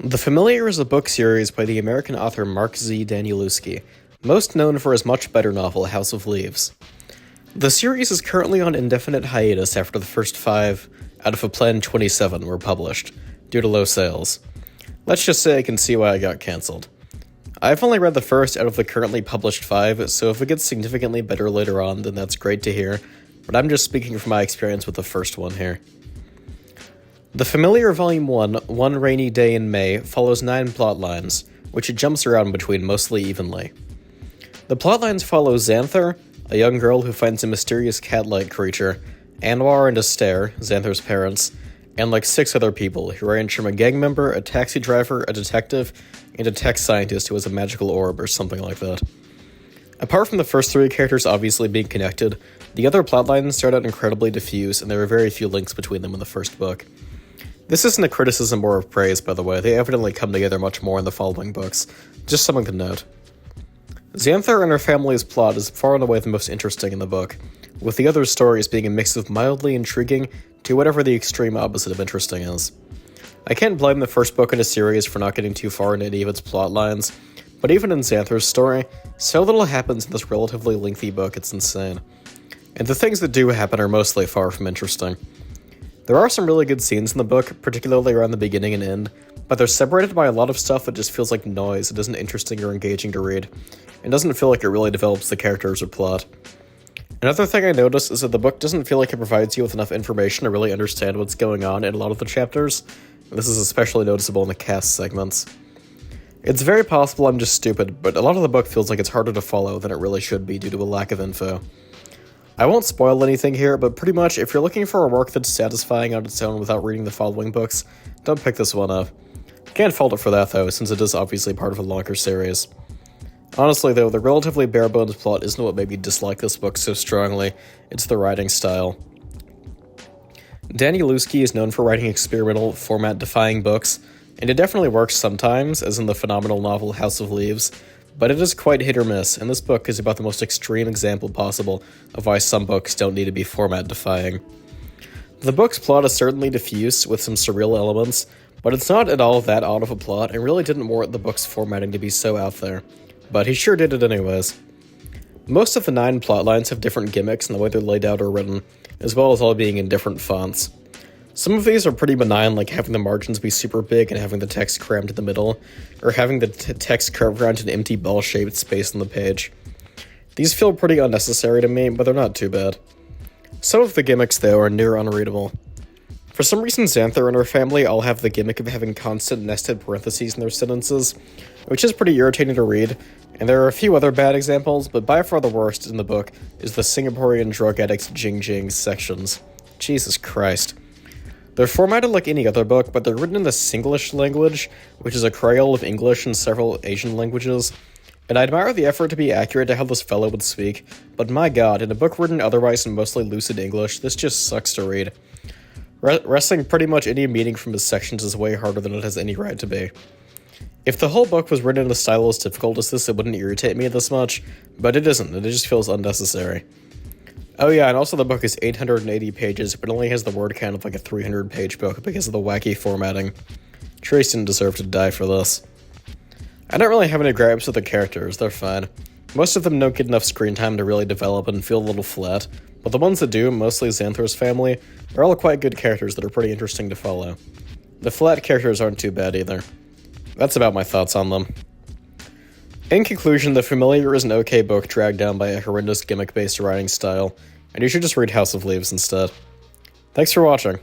The Familiar is a book series by the American author Mark Z. Danielewski, most known for his much better novel House of Leaves. The series is currently on indefinite hiatus after the first 5 out of a planned 27 were published, due to low sales. Let's just say I can see why it got cancelled. I've only read the first out of the currently published 5, so if it gets significantly better later on, then that's great to hear, but I'm just speaking from my experience with the first one here. The Familiar Volume 1, One Rainy Day in May, follows 9 plotlines, which it jumps around between mostly evenly. The plotlines follow Xanther, a young girl who finds a mysterious cat-like creature, Anwar and Astaire, Xanther's parents, and like 6 other people who range from a gang member, a taxi driver, a detective, and a tech scientist who has a magical orb or something like that. Apart from the first 3 characters obviously being connected, the other plotlines start out incredibly diffuse, and there are very few links between them in the first book. This isn't a criticism or a praise, by the way. They evidently come together much more in the following books. Just something to note. Xanther and her family's plot is far and away the most interesting in the book, with the other stories being a mix of mildly intriguing to whatever the extreme opposite of interesting is. I can't blame the first book in a series for not getting too far into any of its plot lines, but even in Xanther's story, so little happens in this relatively lengthy book it's insane. And the things that do happen are mostly far from interesting. There are some really good scenes in the book, particularly around the beginning and end, but they're separated by a lot of stuff that just feels like noise. It isn't interesting or engaging to read, and doesn't feel like it really develops the characters or plot. Another thing I noticed is that the book doesn't feel like it provides you with enough information to really understand what's going on in a lot of the chapters. This is especially noticeable in the cast segments. It's very possible I'm just stupid, but a lot of the book feels like it's harder to follow than it really should be due to a lack of info. I won't spoil anything here, but pretty much if you're looking for a work that's satisfying on its own without reading the following books, don't pick this one up. Can't fault it for that though, since it is obviously part of a longer series. Honestly though, the relatively bare-bones plot isn't what made me dislike this book so strongly, it's the writing style. Danielewski is known for writing experimental, format-defying books, and it definitely works sometimes, as in the phenomenal novel House of Leaves, but it is quite hit or miss, and this book is about the most extreme example possible of why some books don't need to be format-defying. The book's plot is certainly diffuse, with some surreal elements, but it's not at all that odd of a plot, and really didn't warrant the book's formatting to be so out there. But he sure did it anyways. Most of the 9 plotlines have different gimmicks in the way they're laid out or written, as well as all being in different fonts. Some of these are pretty benign, like having the margins be super big and having the text crammed in the middle, or having the text curved around an empty ball-shaped space on the page. These feel pretty unnecessary to me, but they're not too bad. Some of the gimmicks, though, are near unreadable. For some reason, Xanther and her family all have the gimmick of having constant nested parentheses in their sentences, which is pretty irritating to read, and there are a few other bad examples, but by far the worst in the book is the Singaporean drug addicts Jing Jing sections. Jesus Christ. They're formatted like any other book, but they're written in the Singlish language, which is a creole of English and several Asian languages, and I admire the effort to be accurate to how this fellow would speak, but my god, in a book written otherwise in mostly lucid English, this just sucks to read. Wresting pretty much any meaning from his sections is way harder than it has any right to be. If the whole book was written in a style as difficult as this, it wouldn't irritate me this much, but it isn't, and it just feels unnecessary. Oh yeah, and also the book is 880 pages, but only has the word count of like a 300-page book because of the wacky formatting. Trace didn't deserve to die for this. I don't really have any gripes with the characters, they're fine. Most of them don't get enough screen time to really develop and feel a little flat, but the ones that do, mostly Xanther's family, are all quite good characters that are pretty interesting to follow. The flat characters aren't too bad either. That's about my thoughts on them. In conclusion, The Familiar is an okay book dragged down by a horrendous gimmick-based writing style, and you should just read House of Leaves instead. Thanks for watching.